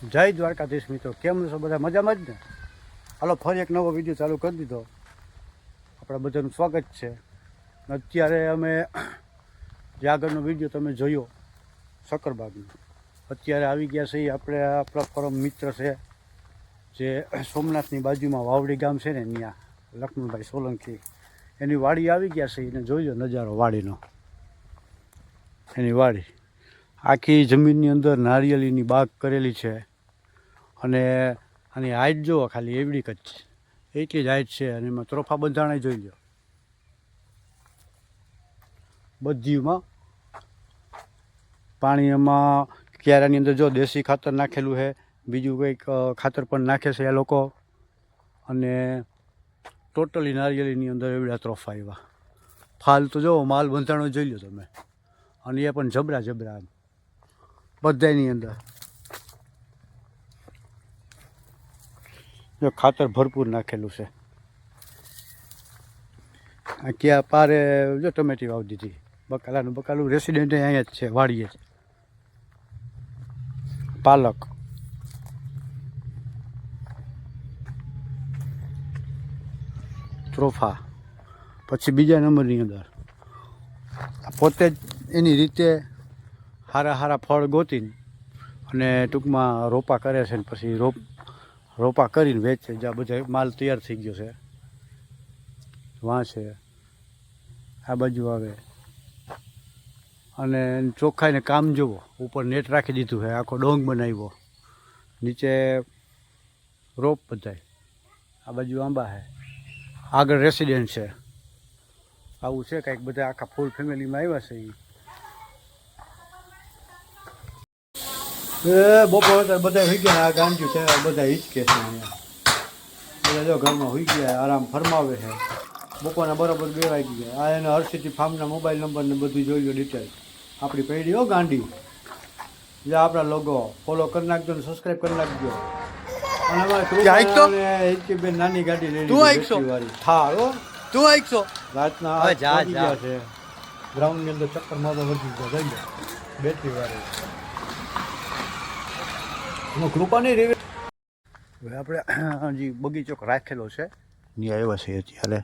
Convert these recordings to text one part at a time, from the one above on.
જય દ્વારકાધીશ મિત્રો, કેમ છો બધા? મજામાં જ ને? હાલો ફરી એક નવો વિડીયો ચાલુ કરી દીધો. આપણા બધાનું સ્વાગત છે. અત્યારે અમે જે આગળનો વિડીયો તમે જોયો શક્કરબાગનો, અત્યારે આવી ગયા છે. આપણે આપણા પરમ મિત્ર છે જે સોમનાથની બાજુમાં વાવડી ગામ છે ને, ત્યાં લક્ષ્મણભાઈ સોલંકી એની વાડી આવી ગયા છે. એને જોઈજો નજારો વાડીનો. એની વાડી આખી જમીનની અંદર નારિયેળીની બાગ કરેલી છે. અને આની હાઈટ જુઓ, ખાલી એવડી જ છે, એટલી જ હાઈટ છે. અને એમાં ત્રોફા બંધાણા જોઈ લો બધીમાં. પાણી એમાં ક્યારાની અંદર જો દેશી ખાતર નાખેલું છે, બીજું કંઈક ખાતર પણ નાખે છે એ લોકો. અને ટોટલી નારિયેળીની અંદર એવડા ત્રોફા આવ્યા. ફાલ તો જો માલ બંધાણો જોઈ લો તમે. અને એ પણ જબરા જબરા બધાની અંદર જો ખાતર ભરપૂર નાખેલું છે. આ ક્યાં પારે જો ટમેટી વાવી દીધી. બકાલું રેસિડેન્ટ અહીંયા જ છે, વાડીએ જ. પાલક, ત્રોફા, પછી બીજા નંબરની અંદર પોતે જ એની રીતે હારા ફળ ગોતીને અને ટૂંકમાં રોપા કરે છે. ને પછી રોપા કરીને વેચે. જ્યાં બધા માલ તૈયાર થઈ ગયો છે, વાં છે, આ બાજુ આવે. અને ચોખ્ખાઈને કામ જુઓ. ઉપર નેટ રાખી દીધું છે, આખો ડોંગ બનાવ્યો, નીચે રોપ બધાય. આ બાજુ આંબા છે, આગળ રેસિડેન્ટ છે. આવું છે કંઈક. બધા આખા ફૂલ ફેમિલીમાં આવ્યા છે. બપોર બધા હુઈ ગયા. આ ગાંઠ્યું છે, બધા હિચકે છે અહીંયા. બધા જો ઘરમાં હુઈ ગયા, આરામ ફરમાવે છે. બપોરના બરાબર 2 વાગી ગયા. આ એના હર્ષિતી ફાર્મના મોબાઈલ નંબર ને બધું જોઈ લો ડિટેલ. આપણી પેઢી હો ગાંડી. જે આપણા લોગો ફોલો કરી નાખજો ને સબસ્ક્રાઈબ કરી નાખજો. અને અમારે હિચકીબેન નાની ગાડી લઈ લીધી વાળી થાર. હો તું આઈકશો રાતના જા છે. ગ્રાઉન્ડની અંદર ચક્કર મારવા વધી ગયા. જઈ ગયા બેટરી વાળી. કૃપા નહીં રેવી. હવે આપણે હજી બગીચો રાખેલો છે, ત્યાં આવ્યા છે અત્યારે.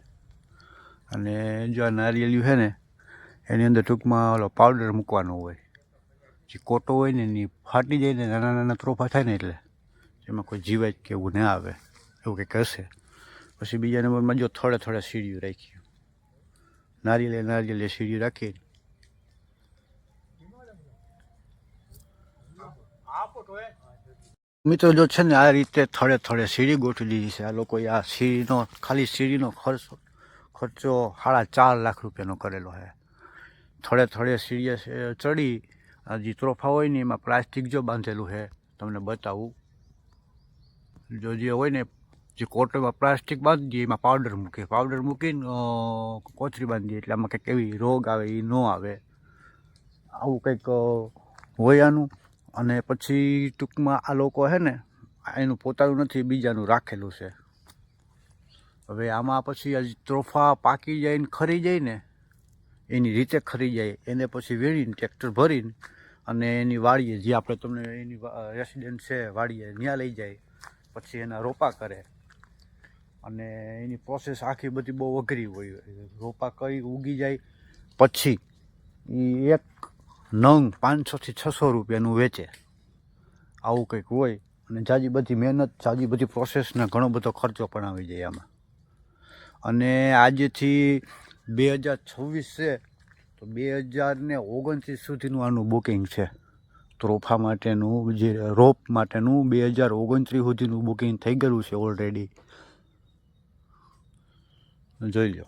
અને જો આ નારિયેળિયું છે ને, એની અંદર ટૂંકમાં ઓલો પાવડર મૂકવાનો હોય. જે કોટો હોય ને એની ફાટી જાય ને, નાના નાના ત્રોફા થાય ને, એટલે એમાં કોઈ જીવાય કે એવું ના આવે, એવું કંઈક હશે. પછી બીજા નંબરમાં જો થોડે સીડીઓ રાખી. નારિયેળે સીડીઓ રાખી. મિત્રો જો છે ને, આ રીતે થોડે સીડી ગોઠવી દીધી છે આ લોકોએ. આ સીડીનો ખાલી સીડીનો ખર્ચો 4.5 લાખ રૂપિયાનો કરેલો છે. થોડે સીડીએ ચડી. જે ત્રોફા હોય ને એમાં પ્લાસ્ટિક જો બાંધેલું છે, તમને બતાવું. જો જે હોય ને, જે કોટોમાં પ્લાસ્ટિક બાંધી દઈએ, એમાં પાવડર મૂકીને કોથળી બાંધી દઈએ, એટલે આમાં કંઈક એવી રોગ આવે એ ન આવે. આવું કંઈક હોય આનું. અને પછી ટૂંકમાં આ લોકો છે ને, એનું પોતાનું નથી, બીજાનું રાખેલું છે. હવે આમાં પછી આ ત્રોફા પાકી જાય ને ખરી જાય ને, એની રીતે ખરી જાય, એને પછી વેણીને ટ્રેક્ટર ભરીને અને એની વાડીએ, જે આપણે તમને એની રેસિડેન્ટ છે વાડીએ, ત્યાં લઈ જાય. પછી એના રોપા કરે. અને એની પ્રોસેસ આખી બધી બહુ અઘરી હોય. રોપા કરી ઉગી જાય પછી એ એક નંગ 500 થી 600 રૂપિયાનું વેચે. આવું કંઈક હોય. અને જાજી બધી મહેનત, જાજી બધી પ્રોસેસને ઘણો બધો ખર્ચો પણ આવી જાય આમાં. અને આજથી 2026 છે, તો 2029 સુધીનું આનું બુકિંગ છે. ત્રોફા માટેનું, જે રોપ માટેનું 2029 સુધીનું બુકિંગ થઈ ગયેલું છે ઓલરેડી. જોઈ લો.